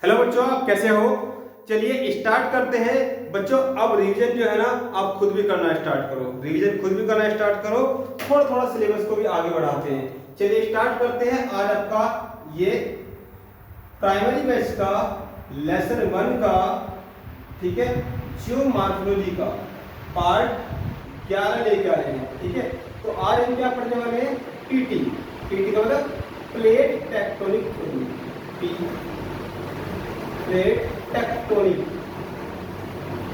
Hello बच्चों, आप कैसे हो। चलिए स्टार्ट करते हैं बच्चों। अब रिवीजन जो है ना, आप खुद भी करना स्टार्ट करो। रिवीजन खुद भी करना स्टार्ट करो। थोड़ा थोड़ा सिलेबस को भी आगे बढ़ाते हैं। चलिए स्टार्ट करते हैं। आज आपका ये प्राइमरी बैच का लेसन 1 का, ठीक है, जियोमॉर्फोलॉजी का पार्ट 11 लेके आए हैं। ठीक है, तो आज हम क्या पढ़ने वाले हैं? पीटी। पीटी का मतलब plate tectonic theory. Plate tectonic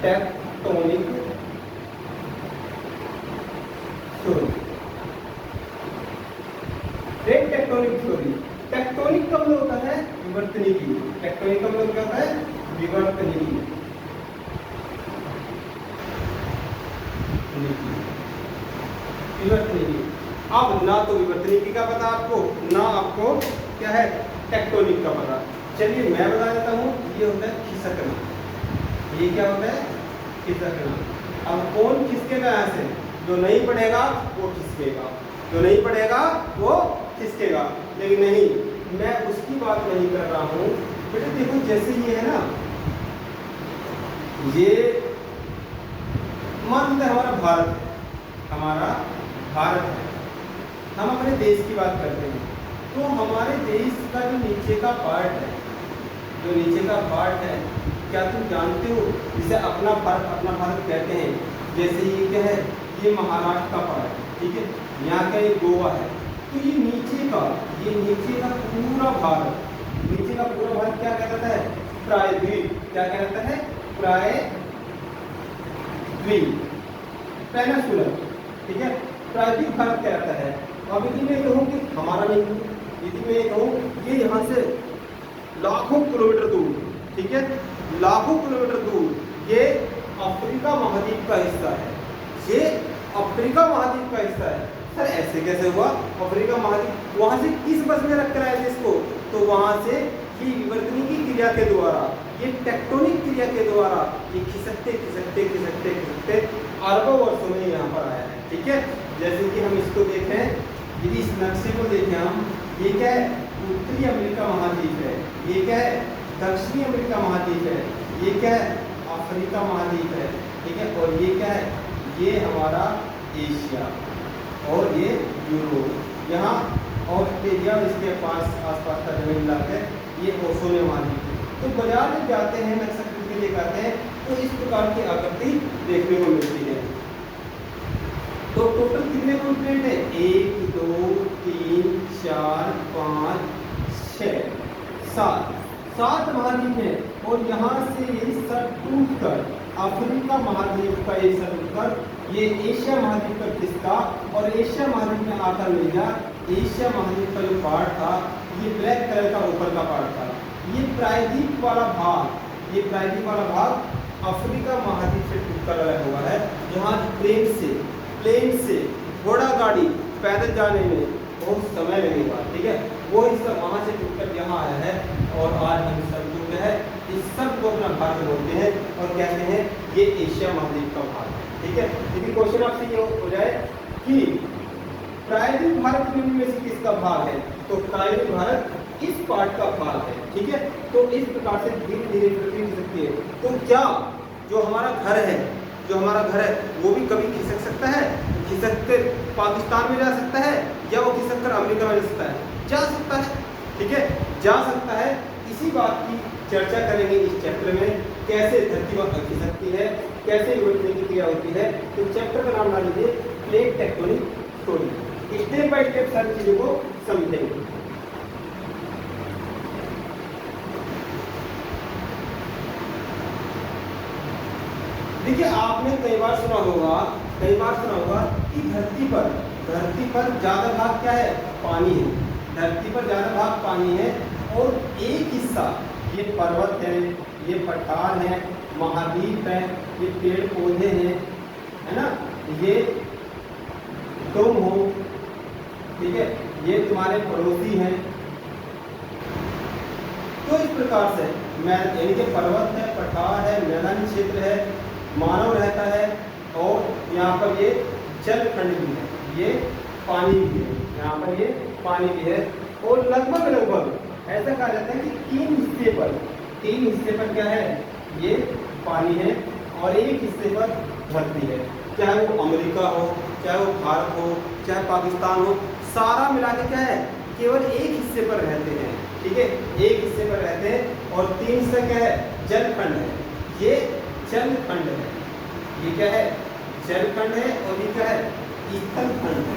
tectonic theory. Plate tectonic theory. Tectonic का मतलब होता है विवर्तनिकी। टेक्टोनिक का मतलब क्या होता है? विवर्तनिकी। विवर्तनिकी। अब ना तो विवर्तनिकी का पता आपको, ना आपको क्या है टेक्टोनिक का पता। चलिए मैं बता देता हूँ। ये होता है खिसकना। ये क्या होता है? खिसकना। अब कौन खिसकेगा यहाँ से? जो नहीं पढ़ेगा वो खिसकेगा, जो नहीं पढ़ेगा वो खिसकेगा। लेकिन नहीं, मैं उसकी बात नहीं कर रहा हूँ बेटे। देखो जैसे ये है ना, ये मान लो हमारा भारत है, हमारा भारत है। हम अपने देश की बात करते हैं, तो हमारे देश का जो नीचे का पार्ट है, जो नीचे का पार्ट है, क्या तुम जानते हो जिसे अपना भारत कहते हैं? जैसे ये क्या है? ये महाराष्ट्र का पार्ट है, ठीक है। यहाँ का ये गोवा है। तो ये नीचे का पूरा भारत, नीचे का पूरा भारत क्या कहलाता है? प्रायद्वीप। क्या कहलाता है? प्रायद्वीप, पेनिनसुलर, ठीक है। प्रायद्वीप भारत कहलाता है। अब यदि मैं कहूँ कि हमारा नहीं, यदि मैं कहूँ ये यहाँ से लाखों किलोमीटर दूर, ठीक है, लाखों किलोमीटर दूर ये अफ्रीका महाद्वीप का हिस्सा है। ये अफ्रीका महाद्वीप का हिस्सा है। सर ऐसे कैसे हुआ? अफ्रीका महाद्वीप वहां से किस बस में रख कर आए थे इसको? तो वहां से ये विवर्तनिकी क्रिया के द्वारा, ये टेक्टोनिक क्रिया के द्वारा ये खिसकते खिसकते खिसकते खिसकते अरबों वर्षों में यहाँ पर आया है। ठीक है, जैसे कि हम इसको देखें, यदि इस नक्शे को देखें हम, ये क्या है? उत्तरी अमेरिका महाद्वीप है। ये क्या है? दक्षिणी अमेरिका महाद्वीप है। ये क्या है? अफ्रीका महाद्वीप है। ठीक है, और ये क्या है? ये हमारा एशिया, और ये यूरोप। यहाँ ऑस्ट्रेलिया इसके पास आसपास का जमीन इलाका है, ये ओशोनिया महाद्वीप है। तो बाजार में जाते हैं, नक्शा खरीद के लेकर आते हैं, तो इस प्रकार की आकृति देखने को मिलती है। तो टोटल कितने कॉन्टिनेंट है? 1 2 3 4 5 6 7 महाद्वीप है। और यहाँ से ये सब टूटकर अफ्रीका महाद्वीप का ये सब टूटकर ये एशिया महाद्वीप पर खिसका, और एशिया महाद्वीप में आकर मिल गया। एशिया महाद्वीप का जो पार्ट था, ये ब्लैक कलर का ऊपर का पार्ट था। ये प्रायद्वीप वाला भाग, ये प्रायद्वीप वाला भाग अफ्रीका महाद्वीप से टूटकर अलग हुआ है। यहाँ प्लेन से घोड़ा गाड़ी पैदल जाने में बहुत समय लगेगा। ठीक है, वो हिस्सा वहाँ से टूटकर यहाँ आया है। और आज हम सब जो है इस सब को अपना भारत बोलते हैं और कहते हैं ये एशिया महाद्वीप का भाग है। ठीक है, यदि क्वेश्चन आपसे ये हो जाए कि प्रायद्वीप भारत में से किसका भाग है, तो प्रायद्वीप भारत इस पार्ट का भाग है। ठीक है, तो इस प्रकार से धीरे धीरे प्रक्रिया हो सकती है। तो क्या जो हमारा घर है, वो भी कभी खिसक सकता है? खिसक कर पाकिस्तान में जा सकता है, या वो खिसक कर अमेरिका में जा सकता है? जा सकता है। ठीक है, जा सकता है। इसी बात की चर्चा करेंगे इस चैप्टर में, कैसे धरती पर खिसकती है, कैसे विवर्तनिकी क्रिया होती है। तो चैप्टर का नाम डाल दीजिए plate tectonic theory. Step by step सारी चीजों को समझेंगे। देखिए, आपने कई बार सुना होगा कि धरती पर ज्यादा भाग क्या है? पानी है। धरती पर ज्यादा भाग पानी है, और एक हिस्सा ये पर्वत है, ये पठार है, महाद्वीप है, ये पेड़ पौधे हैं, है ना, ये तुम हो, ठीक है, ये तुम्हारे पड़ोसी हैं। तो इस प्रकार से यानी कि पर्वत है, पठार है, मैदानी क्षेत्र है, मानव रहता है, और यहाँ पर ये जल खंड भी है, ये पानी भी है, यहाँ पर ये पानी भी है। और लगभग ऐसा कहा जाता है कि 3 हिस्से पर 3 हिस्से पर क्या है, ये पानी है और एक हिस्से पर धरती है। चाहे वो अमेरिका हो, चाहे वो भारत हो, चाहे पाकिस्तान हो, सारा मिला के क्या है, केवल एक हिस्से पर रहते हैं। ठीक है, एक हिस्से पर रहते हैं और 3 हिस्सा क्या है, जलखंड है। ये जलखंड है, ये क्या है, जलखंड है और ये क्या है, स्थलखंड है,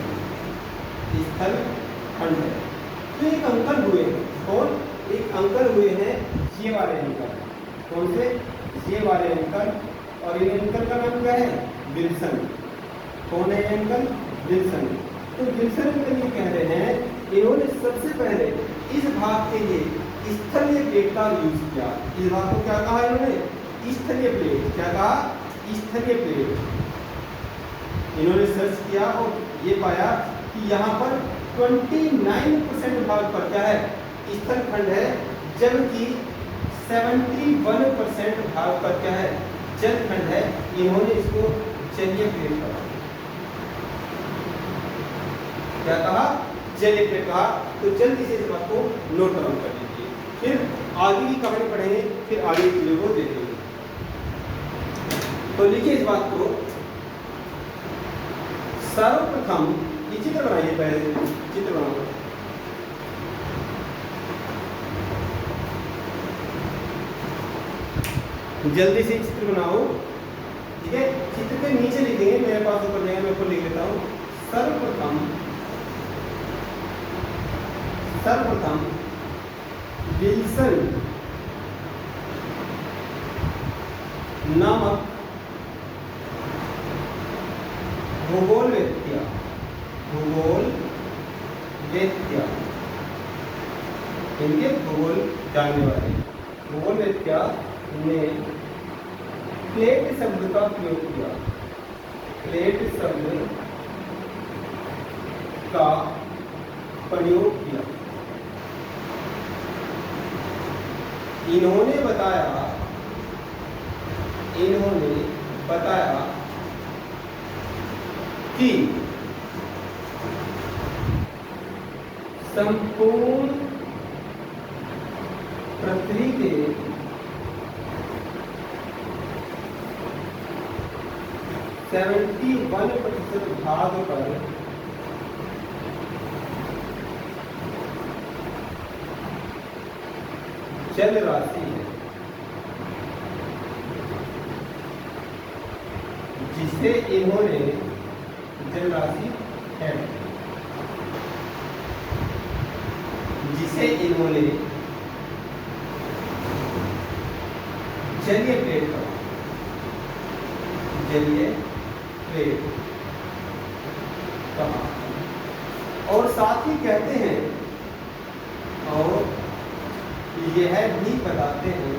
स्थलखंड है। तो एक अंकल हुए हैं, कौन, एक अंकल हुए हैं ये वाले अंकल, कौन से, ये वाले अंकल, और इन अंकल का नाम क्या है, विल्सन। कौन है अंकल, विल्सन। तो विल्सन अंकल ये कह रहे हैं, इन्होंने सबसे पहले इस भाग के लिए स्थलीय प्लेट का यूज किया। इस भाग को क्या कहा इन्होंने, स्थलीय प्लेट। क्या कहा, स्थलीय प्लेट। इन्होंने सर्च किया और ये पाया कि यहाँ पर 29% भाग पर क्या है, स्थलखंड है, जबकि 71% भाग पर क्या है, जलखंड है। इन्होंने इसको जलीय प्लेट कहा। क्या कहा, जलीय प्लेट कहा। तो जल्दी से इस बात को नोट डाउन कर लीजिए, फिर आगे की कहानी पढ़ेंगे, फिर आगे की चीजों को देखेंगे। तो लिखिए इस बात को, सर्वप्रथम ये चित्र बनाइए, पहले चित्र बनाओ। जल्दी से चित्र बनाओ, ठीक है। चित्र के नीचे लिखेंगे, मेरे पास ऊपर जाएगा, मैं ऊपर लिख लेता हूँ। सर्वप्रथम विल्सन नामक भूगोलवेत्ता इनके भूगोल जानने वाले भूगोलवेत्ता ने प्लेट शब्द का प्रयोग किया। प्लेट शब्द का प्रयोग किया। इन्होंने बताया कि संपूर्ण पृथ्वी के 71% भाग पर जल राशि है, जिसे इन्होंने जल राशि है, जिसे इन्होंने जलीय प्लेट कहा। जलीय प्लेट कहा। और साथ ही कहते हैं और यह भी बताते हैं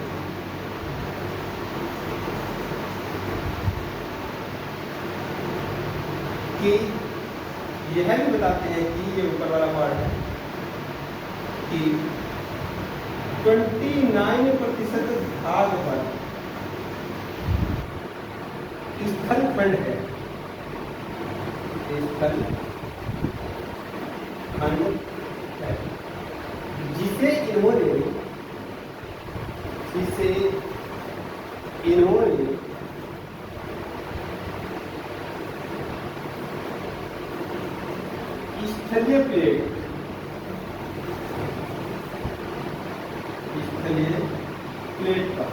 कि ये ऊपर वाला पार्ट है कि 29% भाग पर स्थलखंड है, स्थलखंड है, जिसे इन्होंने स्थलीय प्लेट का।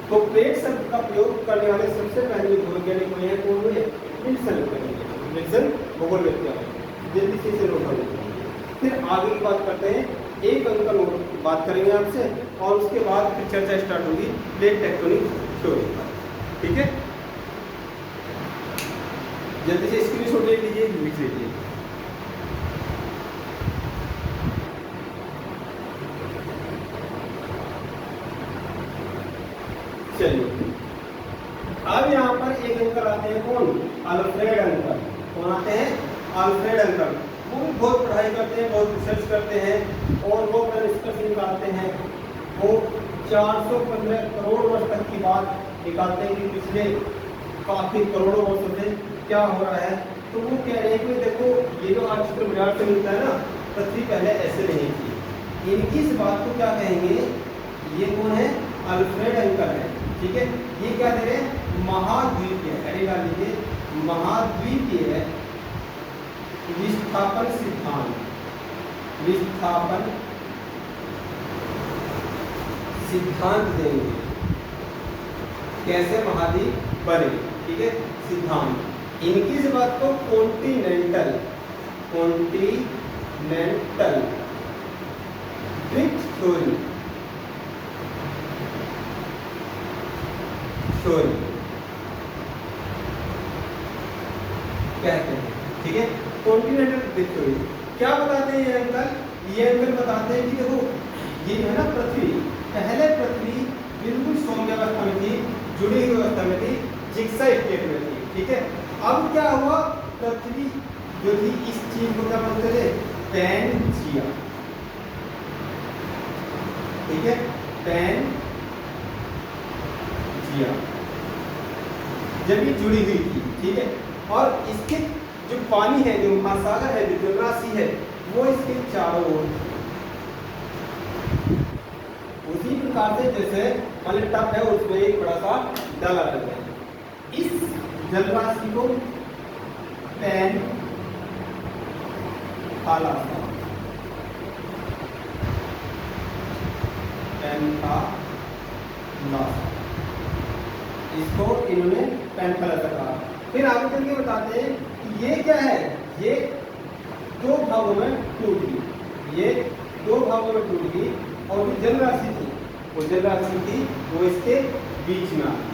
तो प्लेट शब्द का प्रयोग करने वाले सबसे पहले वैज्ञानिक हुए हैं, कौन हुए, विल्सन भूगोलवेत्ता। जल्दी से इसे नोट कर लेते हैं, फिर आगे की बात करते हैं। एक अंक का बात करेंगे आपसे और उसके बाद फिर चर्चा स्टार्ट होगी प्लेट टेक्टोनिक थ्योरी का। ठीक है, जल्दी से स्क्रीनशॉट ले लीजिए, लिख लीजिए। चलिए, अब यहाँ पर एक अंकल आते हैं, कौन, अल्फ्रेड अंकल। कौन आते हैं, अल्फ्रेड अंकल। वो भी बहुत पढ़ाई करते हैं, बहुत रिसर्च करते हैं और वो अपना निष्कर्ष निकालते हैं। वो 415 करोड़ वर्ष तक की बात निकालते हैं कि पिछले काफी करोड़ों वर्षों से क्या हो रहा है। तो वो कह रहे हैं कि देखो, ये जो आज चित्र बाजार से मिलता है ना, पृथ्वी पहले ऐसे नहीं थी। इनकी इस बात को क्या कहेंगे, ये कौन है, अल्फ्रेड अंकल है, ठीक है। ये क्या दे रहे हैं, महाद्वीपीय, हेडिंग डाल लीजिए, महाद्वीपीय विस्थापन सिद्धांत, विस्थापन सिद्धांत देंगे, कैसे महाद्वीप बने, ठीक है, सिद्धांत। इनकी इस बात को continental, continental drift theory, theory कहते हैं, ठीक है, कॉन्टिनेंटल ड्रिफ्ट थ्योरी। क्या बताते हैं ये अंकल, ये अंकल बताते हैं कि देखो ये है ना पृथ्वी, पहले पृथ्वी बिल्कुल सौम्य अवस्था में थी, जुड़ी हुई अवस्था में थी, जिक्सा स्टेट में थी, ठीक है। अब क्या हुआ, पृथ्वी जो थी इस चीज को क्या बोलते थे, पैनजिया, ठीक है, पैनजिया, जब ये जुड़ी हुई थी, ठीक है। और इसके जो पानी है, जो महासागर है, जो जलराशि है, वो इसके चारों ओर, उसी प्रकार से जैसे मान लीजिए टब है, उसमें एक बड़ा सा डाला रहता है, इस जलराशि को पैन थालासा, इसको इन्होंने पैनथालासा कहा। फिर आगे चल के बताते हैं कि ये क्या है, ये दो भागों में टूट गई, ये दो भागों में टूट गई, और जो जलराशि थी, वो जलराशि थी वो इसके बीच में आ गई,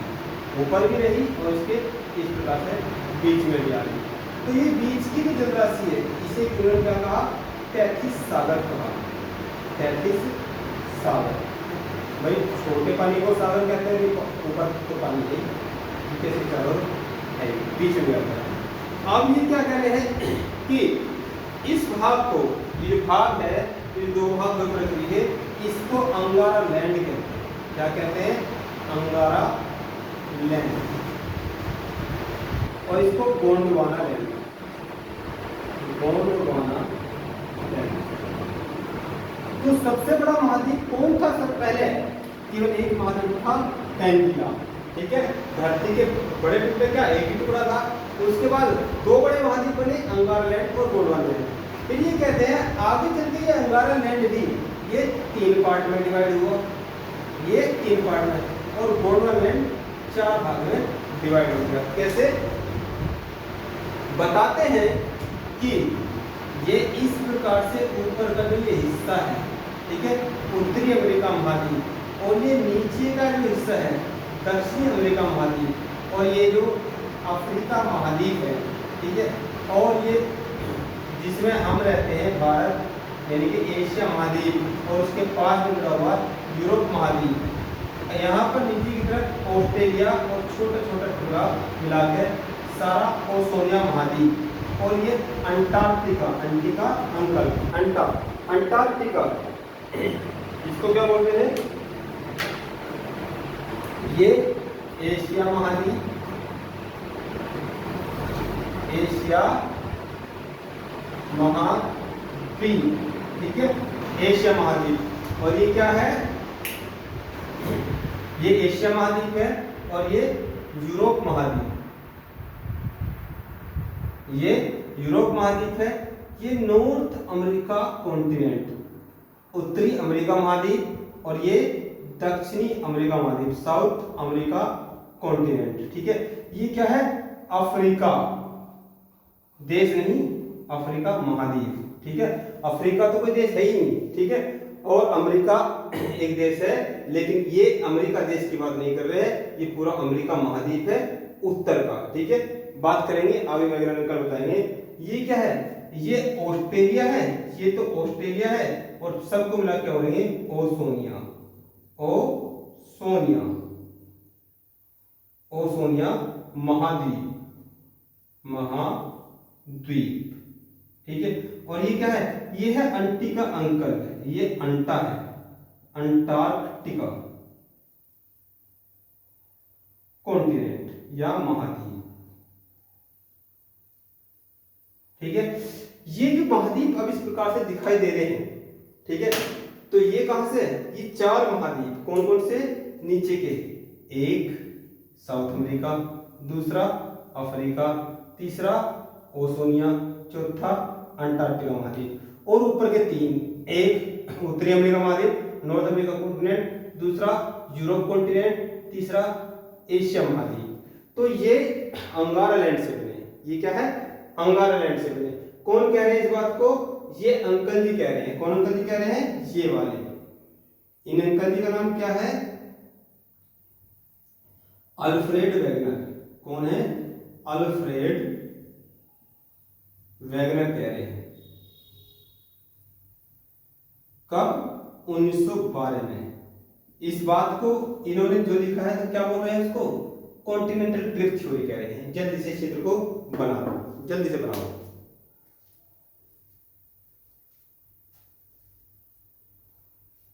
ऊपर भी रही और इसके इस प्रकार से बीच में भी आ गई। तो ये बीच की जो जलराशि है, इसे इन्होंने क्या कहा, तैथिस सागर कहा, तैथिस सागर। भाई छोटे पानी को सागर कहते हैं, ऊपर तो पानी है, नीचे से चारों है, बीच में आता है। अब ये क्या कह रहे हैं कि इस भाग को, ये भाग है, ये दो भाग में पृथ्वी है, इसको अंगारा लैंड कहते हैं। क्या कहते हैं, अंगारा लैंड, और इसको गोंडवाना लैंड, गोंडवाना लैंड। तो सबसे बड़ा महाद्वीप कौन था, सब पहले केवल एक महाद्वीप था, पैनजिया, ठीक है। धरती के बड़े टुकड़े क्या एक ही टुकड़ा था, तो उसके बाद दो बड़े महाद्वीप बने, अंगारा लैंड और गोंडवाना लैंड। फिर ये कहते हैं आगे चल के ये अंगारा लैंड भी ये 3 पार्ट में डिवाइड हुआ, ये 3 पार्ट में, और गोंडवाना लैंड 4 भाग में डिवाइड हो गया। कैसे बताते हैं कि ये इस प्रकार से ऊपर का जो ये हिस्सा है, ठीक है, उत्तरी अमेरिका महाद्वीप, और ये नीचे का जो हिस्सा है दक्षिणी अमेरिका महाद्वीप, और ये जो अफ्रीका महाद्वीप है, ठीक है, और ये जिसमें हम रहते हैं भारत, यानी कि एशिया महाद्वीप, और उसके पास में जुड़ा हुआ यूरोप महाद्वीप, यहाँ पर नीचे की तरफ ऑस्ट्रेलिया और छोटा छोटा टुकड़ा मिलाकर सारा ओशिनिया महाद्वीप, और ये अंटार्कटिका, अंटिका अंकल, अंटार्कटिका, इसको क्या बोलते हैं, ये एशिया महाद्वीप, एशिया महाद्वीप, ठीक है, एशिया महाद्वीप। और ये क्या है, ये एशिया महाद्वीप है, और ये यूरोप महाद्वीप, ये यूरोप महाद्वीप है, ये नॉर्थ अमेरिका कॉन्टिनेंट, उत्तरी अमेरिका महाद्वीप, और ये दक्षिणी अमेरिका महाद्वीप, साउथ अमेरिका कॉन्टिनेंट, ठीक है। ये क्या है, अफ्रीका, देश नहीं, अफ्रीका महाद्वीप, ठीक है। अफ्रीका तो कोई देश है ही नहीं, ठीक है, और अमेरिका एक देश है, लेकिन ये अमेरिका देश की बात नहीं कर रहे हैं, ये पूरा अमेरिका महाद्वीप है उत्तर का, ठीक है। बात करेंगे आगे, वैज्ञानिक बताएंगे। ये क्या है, ये ऑस्ट्रेलिया है, ये तो ऑस्ट्रेलिया है, और सबको मिला के हो रही है ओशोनिया, ओशोनिया, ओशोनिया महाद्वीप, महाद्वीप, ठीक है। और ये क्या है, ये है अंटिका अंकल, ये अंटा है, अंटार्कटिका कॉन्टिनेंट या महाद्वीप, ठीक है। ये जो महाद्वीप अब इस प्रकार से दिखाई दे रहे हैं, ठीक है, तो ये कहां से है? ये 4 महाद्वीप कौन कौन से नीचे के? एक साउथ अमेरिका, दूसरा अफ्रीका, तीसरा ओशोनिया, चौथा अंटार्कटिका महाद्वीप, और ऊपर के 3, एक उत्तरी अमेरिका महाद्वीप नॉर्थ अमेरिका कॉन्टिनेंट, दूसरा यूरोप कॉन्टिनेंट, तीसरा एशिया महाद्वीप। तो ये अंगारा लैंड से बने। ये क्या है? अंगारा लैंड से बने। कौन कह रहे हैं इस बात को? ये अंकल जी कह रहे हैं। कौन अंकल जी कह रहे हैं? ये वाले। इन अंकल जी का नाम क्या है? Alfred Wegener. कौन है? अल्फ्रेड वेगनर कह रहे हैं। कब? 1912 में। इस बात को इन्होंने जो लिखा है तो क्या बोल रहे हैं इसको? कॉन्टिनेंटल ड्रिफ्ट थ्योरी कह रहे हैं। जल्दी से चित्र को बनाओ, जल्दी से बनाओ।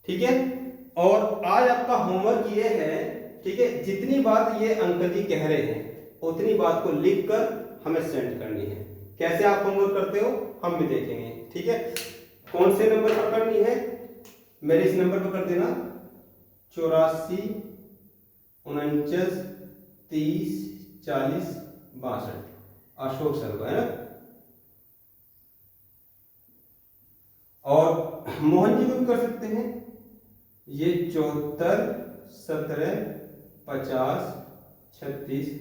ठीक है, और आज आपका होमवर्क ये है, ठीक है, जितनी बात ये अंकल जी कह रहे हैं उतनी बात को लिखकर हमें सेंड करनी है। कैसे आप होमवर्क करते हो हम भी देखेंगे। ठीक है, कौन से नंबर पर करनी है? मेरे इस नंबर पर कर देना 84 49 30 40 62। अशोक सर का है ना। और मोहन जी को भी कर सकते हैं। ये 74 17 50 36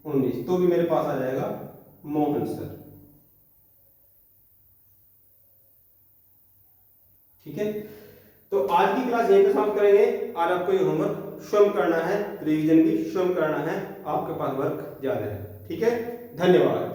19, तो भी मेरे पास आ जाएगा मोहन सर। ठीक है, तो आज की क्लास यहीं पे समाप्त करेंगे। आज आपको ये होमवर्क स्वयं करना है, रिवीजन भी स्वयं करना है, आपके पास वर्क ज्यादा है। ठीक है, धन्यवाद।